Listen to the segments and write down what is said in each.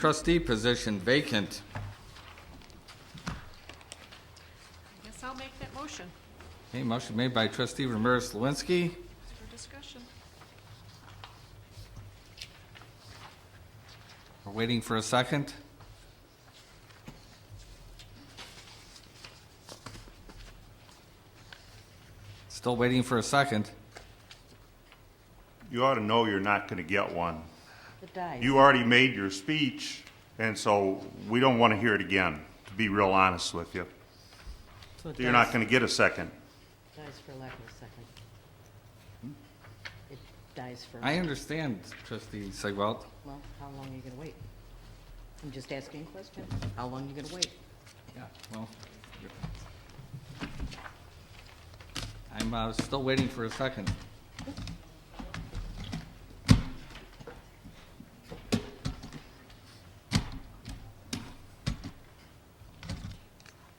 Trustee position vacant. I guess I'll make that motion Okay, motion made by trustee Ramirez-Lewinsky, for discussion. we're waiting for a second. Still waiting for a second. You ought to know you're not going to get one. It dies. You already made your speech, and so we don't want to hear it again, to be real honest with you. So it You're not going to get a second. dies for lack of a second. It dies for, I understand, trustee Segwelt. well, how long are you gonna wait? I'm just asking a question. How long are you gonna wait? Yeah, well, I'm still waiting for a second.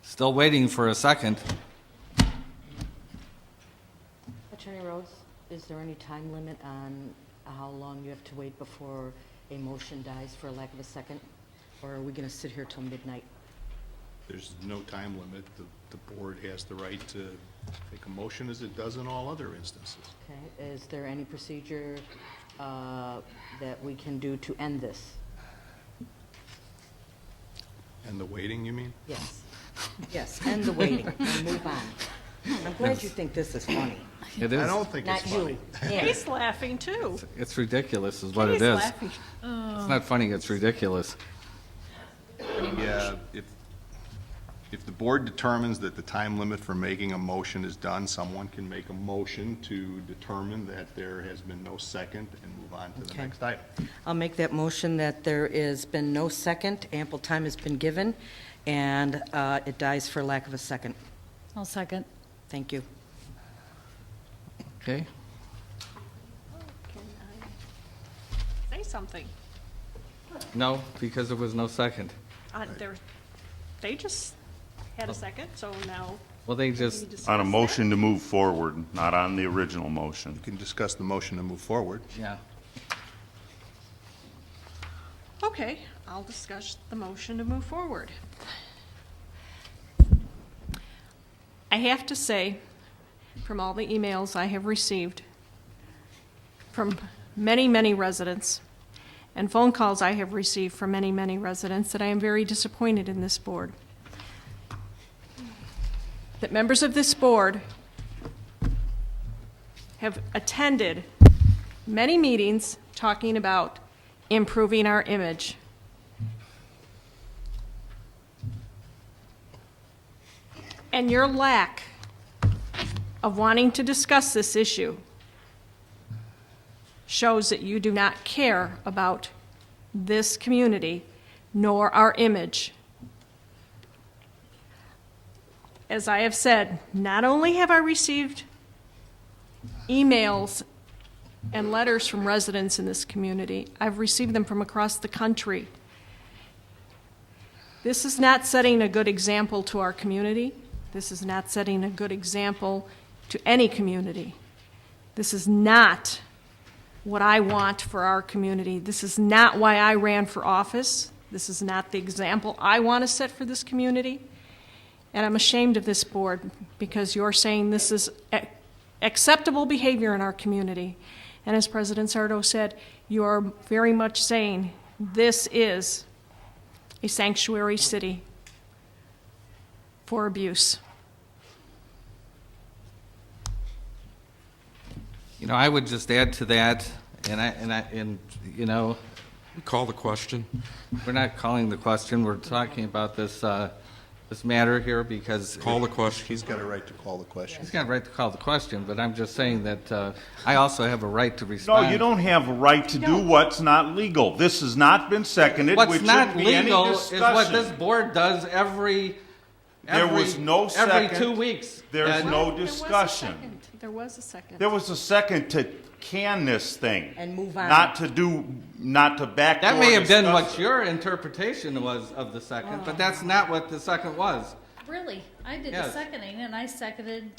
Still waiting for a second. Attorney Rhodes, is there any time limit on how long you have to wait before a motion dies for lack of a second? Or are we gonna sit here till midnight? There's no time limit. The board has the right to make a motion as it does in all other instances. Okay, is there any procedure that we can do to end this? And the waiting, you mean? Yes. Yes, end the waiting and move on. I'm glad you think this is funny. It I is. don't think it's Not funny. you. Yeah. He's laughing too. It's ridiculous is what it He's is. laughing. It's not funny, it's ridiculous. Yeah, if the board determines that the time limit for making a motion is done, someone can make a motion to determine that there has been no second and move on to the Okay. next item. I'll make that motion that there has been no second, ample time has been given, and it dies for lack of a second. I'll second. Thank you. Okay? Can I say something? No, because there was no second. They just had a second, so now Well, they we just, discuss On a that. motion to move forward, not on the original motion. You can discuss the motion to move forward. yeah. Okay, I'll discuss the motion to move forward. I have to say, from all the emails I have received from many, many residents, and phone calls I have received from many, many residents, that I am very disappointed in this board. That members of this board have attended many meetings talking about improving our image. And your lack of wanting to discuss this issue shows that you do not care about this community nor our image. As I have said, not only have I received emails and letters from residents in this community, I've received them from across the country. This is not setting a good example to our community. This is not setting a good example to any community. This is not what I want for our community. This is not why I ran for office. This is not the example I want to set for this community. And I'm ashamed of this board because you're saying this is acceptable behavior in our community. And as President Sardo said, you are very much saying this is a sanctuary city for abuse. You know, I would just add to that, and you know, Call the question. we're not calling the question, we're talking about this, this matter here because Call the question. He's got a right to call the question. he's got a right to call the question, but I'm just saying that I also have a right to respond. No, you don't have a right to do what's not legal. This has not been seconded, What's which not shouldn't be any legal is what this discussion. board does every There was no every second. 2 weeks. There's And- no There was a discussion. second. There was a second. There was a second to can this thing. And move on. Not to backdoor That may have been discuss what it. your interpretation was of the second, but that's not what the second was. Really? I did the Yes. seconding, and I seconded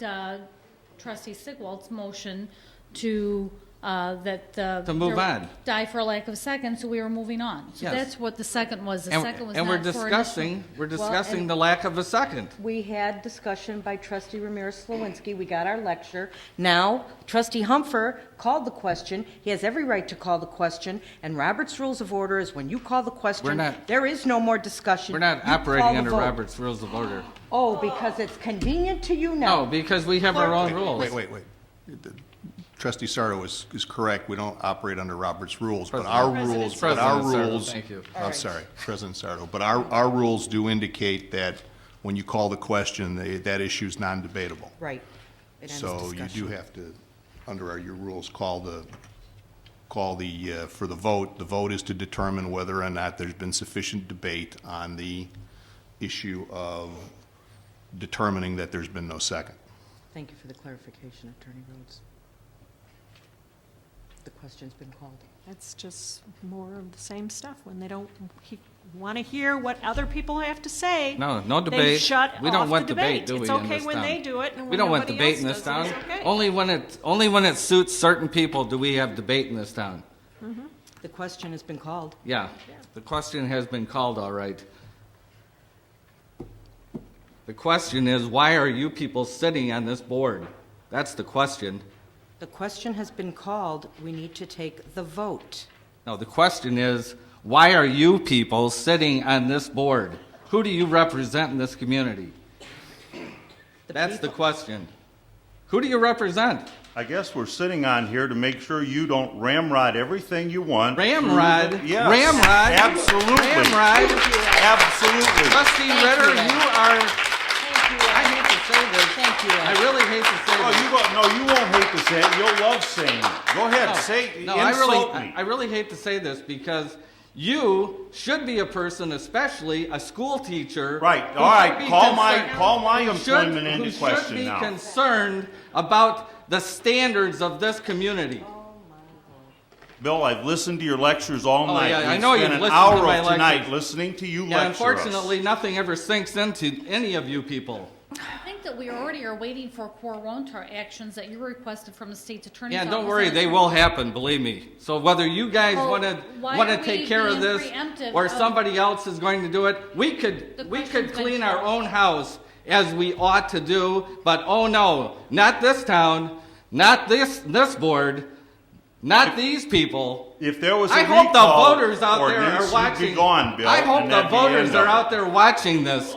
trustee Sigwald's motion to that. To move there- on. Die for lack of a second, so we were moving on. So Yes. that's what the second was. The second was And not we're for initial. discussing the lack of a second. We had discussion by trustee Ramirez Slawinski. We got our lecture. Now, trustee Humfer called the question. He has every right to call the question. And Robert's Rules of Order is when you call the question, not- there is no more discussion. We're not You call operating the under vote. Robert's Rules of Order. Oh, because it's convenient to you now. No, because we have our own rules. Wait. Trustee Sardo is correct. We don't operate under Robert's rules, but President- our President rules, but our Sardo, rules. thank you. I'm sorry, President Sardo. But our rules do indicate that when you call the question, that issue's non-debatable. Right. It ends So you discussion. do have to, under your rules, call for the vote. The vote is to determine whether or not there's been sufficient debate on the issue of determining that there's been no second. Thank you for the clarification, Attorney Rhodes. The question's been called. It's just more of the same stuff. When they don't want to hear what other people have to say. No They debate. shut We don't off want the debate, do we, It's in okay this when town? they do it, and We when don't want nobody debate else in this does town. it, it's okay. Only when it suits certain people do we have debate in this town. The question has been called. Yeah, the question has been called, all right. The question is, why are you people sitting on this board? That's the question. The question has been called. We need to take the vote. No, the question is, why are you people sitting on this board? Who do you represent in this community? That's the people- question. Who do you represent? I guess we're sitting on here to make sure you don't ramrod everything you want. Ramrod? Yes. Ramrod? Absolutely. Ramrod? Absolutely. Trustee Ritter, you, Ed. you are, Thank you, I hate to say this. Thank you, Ed. I really hate to say Oh, this. you won't hate to say it. You'll love saying it. Go ahead, say, No, insult me. I really hate to say this because you should be a person, especially a school teacher. Right, who all right, should be call my who should- employment into Who should question be now. concerned about the standards of this community. Bill, I've listened to your lectures all Oh, night. yeah, I We've know spent you've an listened to hour my of tonight lectures. listening to you Yeah, lecture us. unfortunately, nothing ever sinks into any of you people. I think that we already are waiting for Quarontar actions that you requested from the state's attorney's Yeah, office. don't worry, they will happen, believe me. So whether you guys Well, want why to are take we care of being this, preemptive or of- somebody else is going to do it, we The could question's been clean our called. own house as we ought to do, but oh no, not this town, not this board, not these people. If there was a I hope the recall voters out there ordinance, are you'd watching. be gone, Bill, I hope and the that'd be the voters end are of out it. there watching this,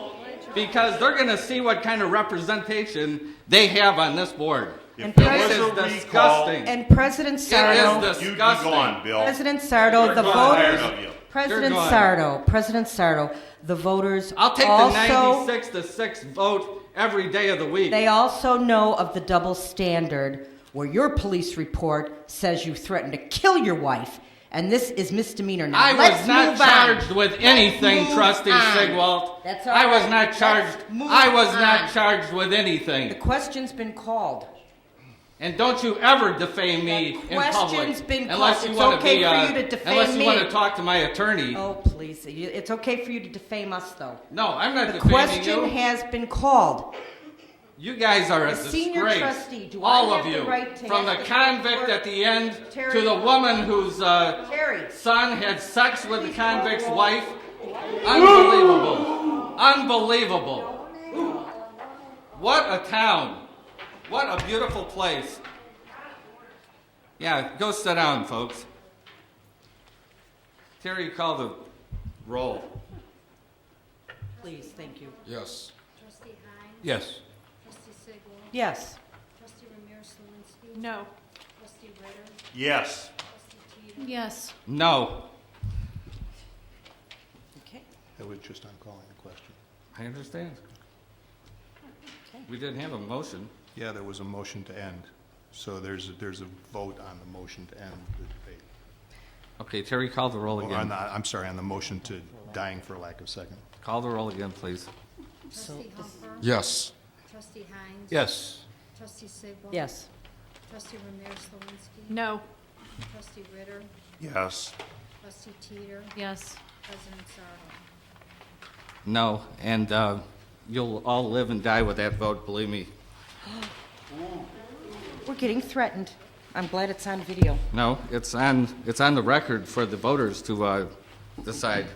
because they're going to see what kind of representation they have on this board. If And there This was is a recall, disgusting. And President It is Sardo, you'd be disgusting. gone, Bill. President Sardo, the We're tired voters, of you. President You're gone. Sardo, the voters I'll take the also, 96-6 vote every day of the week. they also know of the double standard where your police report says you threatened to kill your wife, and this is misdemeanor. Now, I let's was not move on. charged with anything, move Trustee on. Sigwalt. That's all I was right. not Let's charged. move I was on. not charged with The anything. question's been called. And don't you ever defame me The in public. question's been unless called. you It's wanna okay be, for you to defame unless you want me. to talk to my attorney. Oh, please, it's okay for you to defame us, though. No, I'm not The defaming question you. has been called. You guys are a The senior disgrace. trustee, do I all have of the you, right to from ask the the convict court- at the end Terry- to the woman whose Terry. son had sex with the convict's wife. Unbelievable. Unbelievable. What a town. What a beautiful place. Yeah, go sit down, folks. Terry, call the roll. Please, thank you. Yes. Trustee Hines? Yes. Trustee Sigel? Yes. Trustee Ramirez Slawinski? No. Trustee Ritter? Yes. Trustee Teeter? Yes. No. Okay. It was just on calling the question. I understand. We didn't have a motion. Yeah, there was a motion to end. So there's a vote on the motion to end the debate. Okay, Terry, call the roll Or on again. the, I'm sorry, on the motion to dying for lack of second. Call the roll again, please. Trustee Humper? Yes. Trustee Hines? Yes. Trustee Sigel? Yes. Trustee Ramirez Slawinski? No. Trustee Ritter? Yes. Trustee Teeter? Yes. President Sardo? No, and you'll all live and die with that vote, believe me. We're getting threatened. I'm glad it's on video. No, it's on the record for the voters to decide.